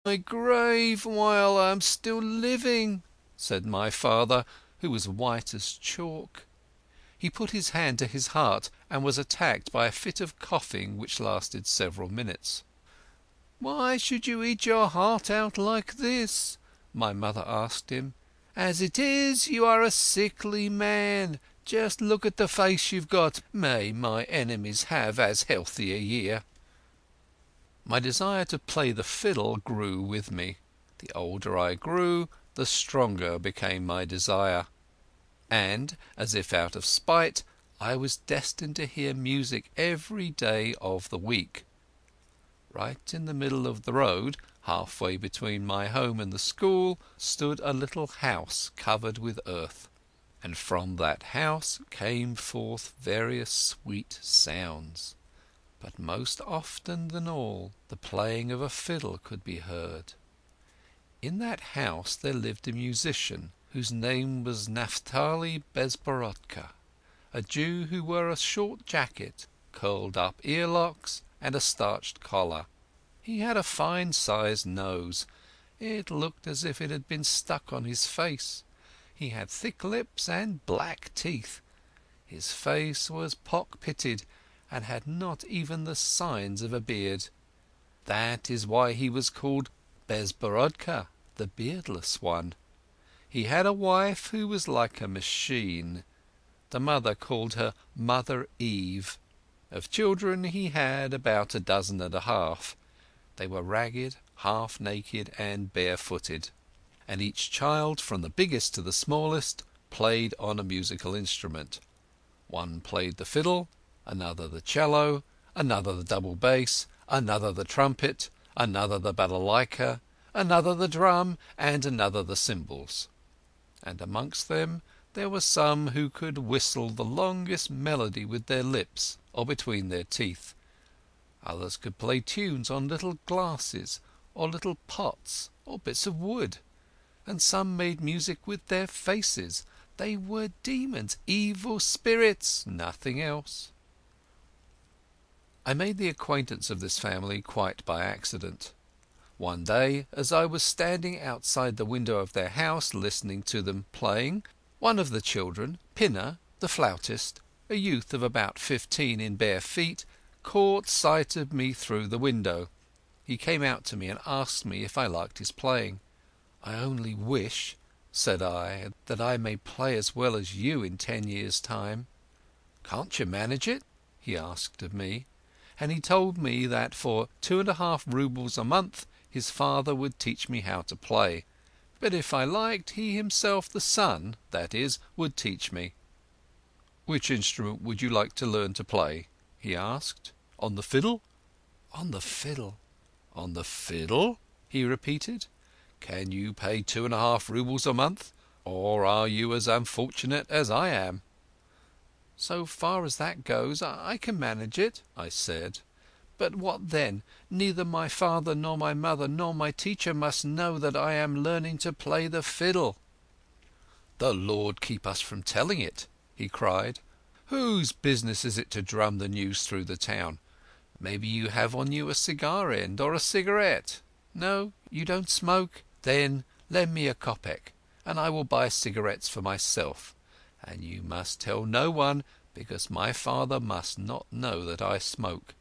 my grave while I am still living," said my father, who was white as chalk. He put his hand to his heart and was attacked by a fit of coughing which lasted several minutes. "Why should you eat your heart out like this?" my mother asked him. "As it is, you are a sickly man. Just look at the face you've got. May my enemies have as healthy a year." My desire to play the fiddle grew with me. The older I grew, the stronger became my desire. And, as if out of spite, I was destined to hear music every day of the week. Right in the middle of the road, halfway between my home and the school, stood a little house covered with earth. And from that house came forth various sweet sounds. But most often than all, the playing of a fiddle could be heard. In that house there lived a musician, whose name was Naphtali Bezborodka, a Jew who wore a short jacket, curled up earlocks and a starched collar. He had a fine-sized nose. It looked as if it had been stuck on his face. He had thick lips and black teeth. His face was pock-pitted and had not even the signs of a beard. That is why he was called Bezborodka, the beardless one. He had a wife who was like a machine. The mother called her Mother Eve. Of children he had about 12.5. They were ragged, half-naked and barefooted. And each child, from the biggest to the smallest, played on a musical instrument. One played the fiddle, another the cello, another the double bass, another the trumpet, another the balalaika, another the drum, and another the cymbals. And amongst them there were some who could whistle the longest melody with their lips or between their teeth. Others could play tunes on little glasses or little pots or bits of wood. And some made music with their faces. They were demons, evil spirits, nothing else. I made the acquaintance of this family quite by accident. One day, as I was standing outside the window of their house listening to them playing, one of the children, Pinner, the flautist, a youth of about 15 in bare feet, caught sight of me through the window. He came out to me and asked me if I liked his playing. "I only wish," said I, "that I may play as well as you in 10 years' time." "Can't you manage it?" he asked of me. And he told me that for 2.5 roubles a month his father would teach me how to play, but if I liked, he himself, the son, that is, would teach me. "Which instrument would you like to learn to play?" he asked. "On the fiddle?" "On the fiddle." "On the fiddle?" he repeated. "Can you pay 2.5 roubles a month, or are you as unfortunate as I am?" "So far as that goes, I can manage it," I said. "But what then? Neither my father nor my mother nor my teacher must know that I am learning to play the fiddle." "The Lord keep us from telling it!" he cried. "Whose business is it to drum the news through the town? Maybe you have on you a cigar end or a cigarette? No, you don't smoke? Then lend me a kopeck and I will buy cigarettes for myself. And you must tell no one, because my father must not know that I smoke.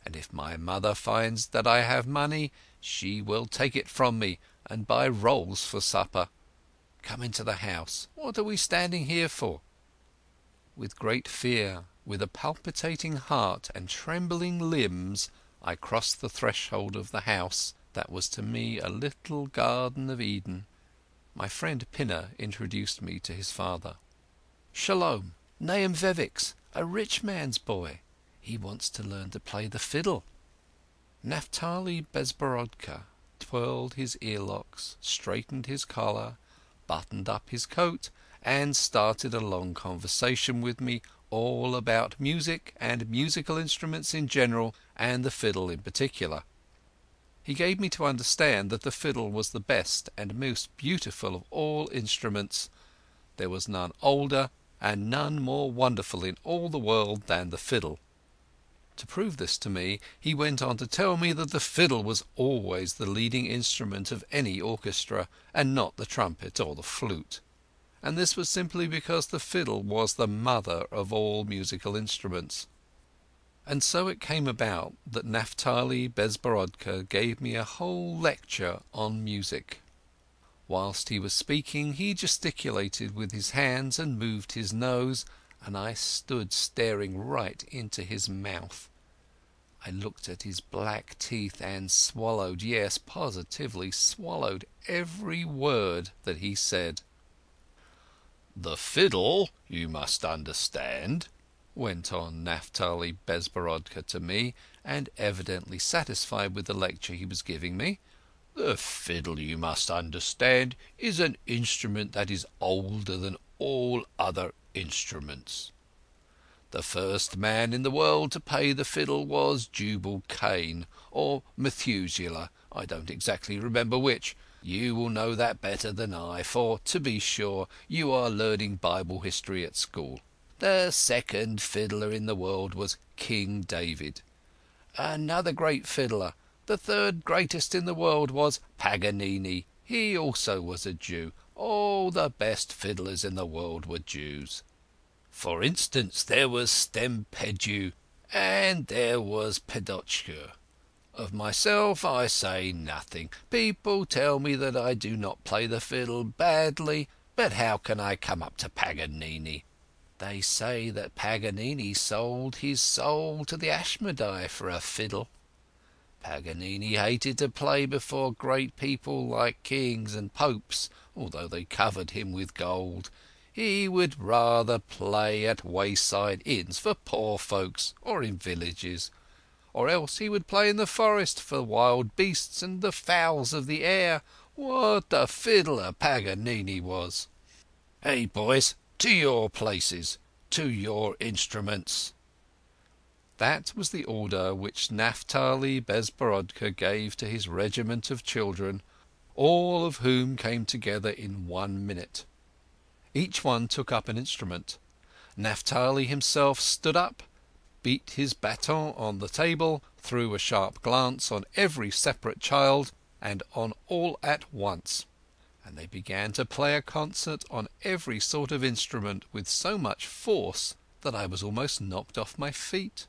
And if my mother finds that I have money, she will take it from me and buy rolls for supper. Come into the house. What are we standing here for?" With great fear, with a palpitating heart and trembling limbs, I crossed the threshold of the house that was to me a little Garden of Eden. My friend Pinner introduced me to his father. "Shalom, Nahum Vevik's, a rich man's boy. He wants to learn to play the fiddle." Naphtali Bezborodka twirled his earlocks, straightened his collar, buttoned up his coat, and started a long conversation with me all about music and musical instruments in general and the fiddle in particular. He gave me to understand that the fiddle was the best and most beautiful of all instruments. There was none older and none more wonderful in all the world than the fiddle. To prove this to me he went on to tell me that the fiddle was always the leading instrument of any orchestra, and not the trumpet or the flute. And this was simply because the fiddle was the mother of all musical instruments. And so it came about that Naphtali Bezborodko gave me a whole lecture on music. Whilst he was speaking he gesticulated with his hands and moved his nose, and I stood staring right into his mouth. I looked at his black teeth and swallowed, yes, positively swallowed every word that he said. "The fiddle, you must understand," went on Naphtali Bezborodko to me, and evidently satisfied with the lecture he was giving me. "The fiddle, you must understand, is an instrument that is older than all other instruments. The first man in the world to play the fiddle was Jubal Cain, or Methuselah, I don't exactly remember which. You will know that better than I, for, to be sure, you are learning Bible history at school. The second fiddler in the world was King David. Another great fiddler, the third greatest in the world, was Paganini. He also was a Jew. All the best fiddlers in the world were Jews. For instance, there was Stempedju, and there was Pedochka. Of myself I say nothing. People tell me that I do not play the fiddle badly, but how can I come up to Paganini? They say that Paganini sold his soul to the Ashmedai for a fiddle. Paganini hated to play before great people like kings and popes, although they covered him with gold. He would rather play at wayside inns for poor folks, or in villages. Or else he would play in the forest for wild beasts and the fowls of the air. What a fiddler Paganini was! Hey, boys, to your places, to your instruments." That was the order which Naphtali Bezborodko gave to his regiment of children, all of whom came together in 1 minute. Each one took up an instrument. Naphtali himself stood up, beat his baton on the table, threw a sharp glance on every separate child and on all at once, and they began to play a concert on every sort of instrument with so much force that I was almost knocked off my feet.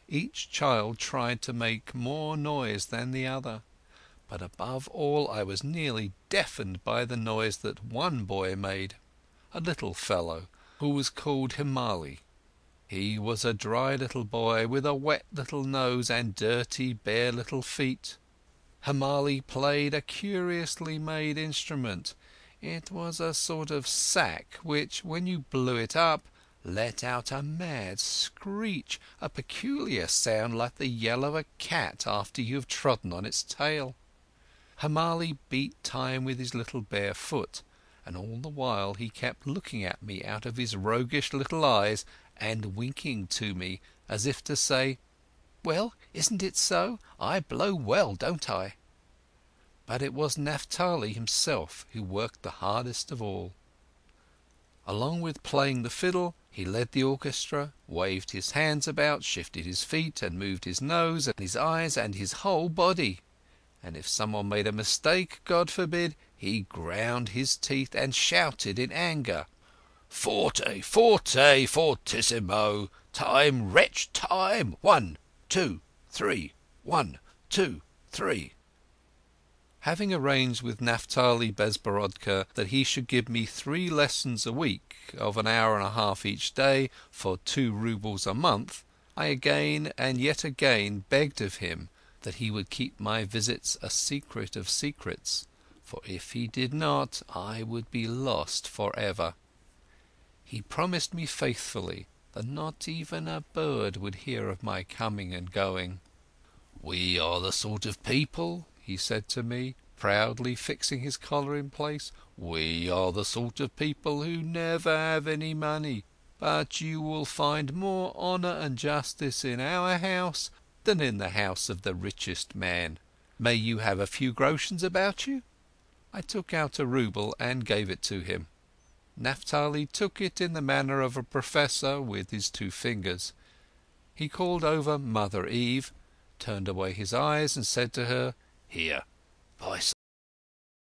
Each child tried to make more noise than the other, but above all I was nearly deafened by the noise that one boy made, a little fellow who was called Himali. He was a dry little boy with a wet little nose and dirty bare little feet. Himali played a curiously made instrument. It was a sort of sack which, when you blew it up, let out a mad screech, a peculiar sound like the yell of a cat after you have trodden on its tail. Himali beat time with his little bare foot, and all the while he kept looking at me out of his roguish little eyes and winking to me as if to say, "Well, isn't it so? I blow well, don't I?" But it was Naphtali himself who worked the hardest of all. Along with playing the fiddle, he led the orchestra, waved his hands about, shifted his feet and moved his nose and his eyes and his whole body. And if someone made a mistake, God forbid, he ground his teeth and shouted in anger, "Forte, forte, fortissimo! Time, wretch, time! 1, 2, 3! 1, 2, 3!" Having arranged with Naphtali Bezborodko that he should give me 3 lessons a week of an hour and a half each day for 2 roubles a month, I again and yet again begged of him that he would keep my visits a secret of secrets, for if he did not I would be lost for ever. He promised me faithfully that not even a bird would hear of my coming and going. "We are the sort of people," he said to me, proudly fixing his collar in place, "we are the sort of people who never have any money, but you will find more honour and justice in our house than in the house of the richest man. May you have a few groshens about you?" I took out a rouble and gave it to him. Naphtali took it in the manner of a professor with his 2 fingers. He called over Mother Eve, turned away his eyes, and said to her, "Here, buy